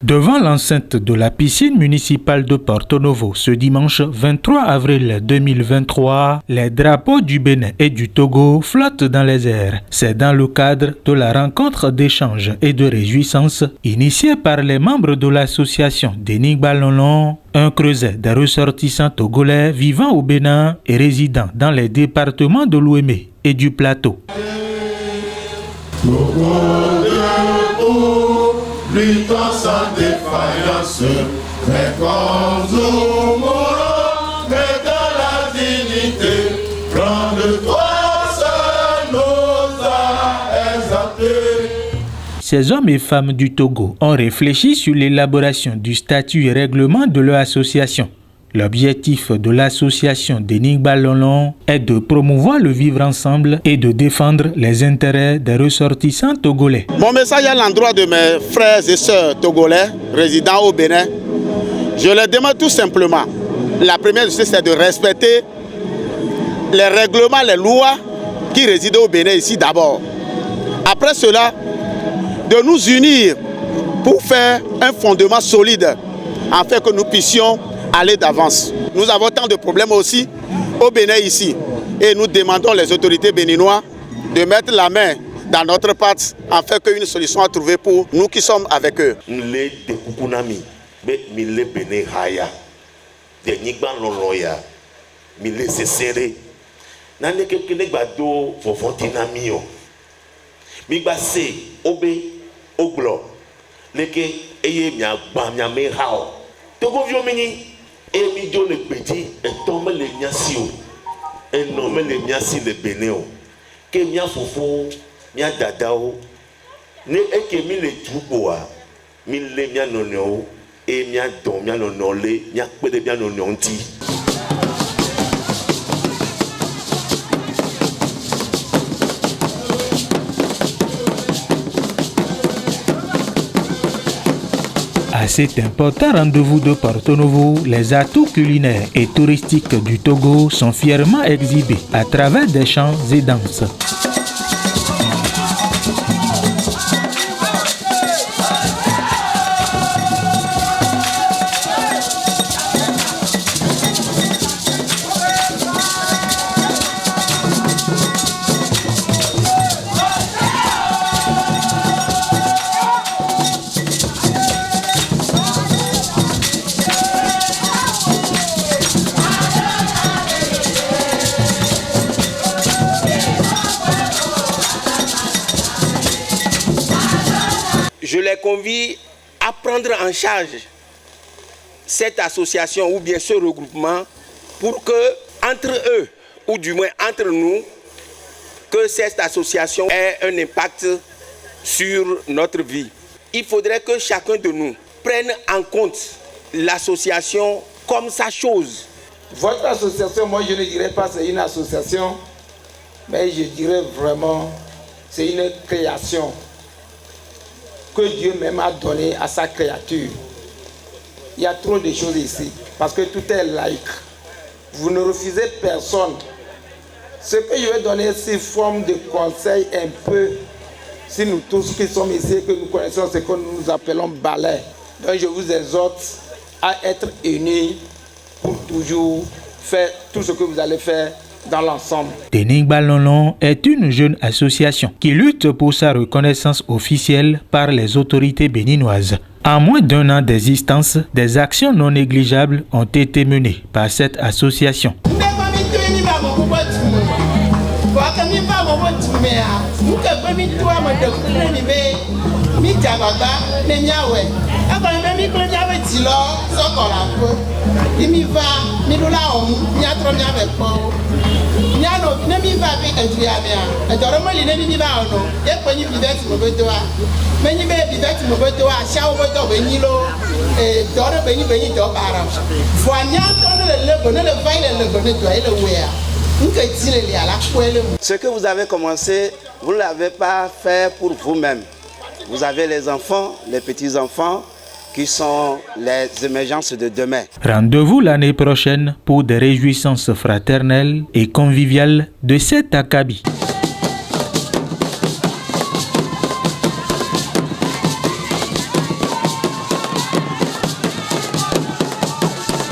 Devant l'enceinte de la piscine municipale de Porto Novo, ce dimanche 23 avril 2023, les drapeaux du Bénin et du Togo flottent dans les airs. C'est dans le cadre de la rencontre d'échange et de réjouissance initiée par les membres de l'association Denigba Lolon, un creuset des ressortissants togolais vivant au Bénin et résidant dans les départements de l'Ouémé et du Plateau. Luttant sans défaillance, mais comme au mort, mais dans la dignité, prends de toi seul nos âmes exaltés. Ces hommes et femmes du Togo ont réfléchi sur l'élaboration du statut et règlement de leur association. L'objectif de l'association Denigba Lolon est de promouvoir le vivre ensemble et de défendre les intérêts des ressortissants togolais. Mon message à l'endroit de mes frères et sœurs togolais résidant au Bénin, je leur demande tout simplement, la première chose c'est de respecter les règlements, les lois qui résident au Bénin ici d'abord. Après cela, de nous unir pour faire un fondement solide afin que nous puissions aller d'avance. Nous avons tant de problèmes aussi au Bénin ici et nous demandons les autorités béninoises de mettre la main dans notre patte afin qu'une solution soit trouvée pour nous qui sommes avec eux. Emi jo le gbedzi etɔn me le mía si o, enɔ me le mía si le Bénin o, ke mía fofo, mía dadawo, ne eke mi le du kpoa, mi le mía nɔnɔewo, eye mía dɔn mía nɔnɔewo le, mía kpe ɖe mía nɔnɔewo ŋuti. À cet important rendez-vous de Porto Novo, les atouts culinaires et touristiques du Togo sont fièrement exhibés à travers des chants et danses. Je les convie à prendre en charge cette association ou bien ce regroupement pour que, entre eux, ou du moins entre nous, que cette association ait un impact sur notre vie. Il faudrait que chacun de nous prenne en compte l'association comme sa chose. Votre association, moi je ne dirais pas c'est une association, mais je dirais vraiment c'est une création que Dieu même a donné à sa créature. Il y a trop de choses ici, parce que tout est laïque. Vous ne refusez personne. Ce que je vais donner, c'est forme de conseil un peu, si nous tous qui sommes ici, que nous connaissons ce que nous appelons balai. Donc je vous exhorte à être unis pour toujours faire tout ce que vous allez faire dans l'ensemble. Denigba Lolon est une jeune association qui lutte pour sa reconnaissance officielle par les autorités béninoises. En moins d'un an d'existence, des actions non négligeables ont été menées par cette association. Ce que vous avez commencé, vous ne l'avez pas fait pour vous-même. Vous avez les enfants, les petits-enfants, qui sont les émergences de demain. Rendez-vous l'année prochaine pour des réjouissances fraternelles et conviviales de cet acabit.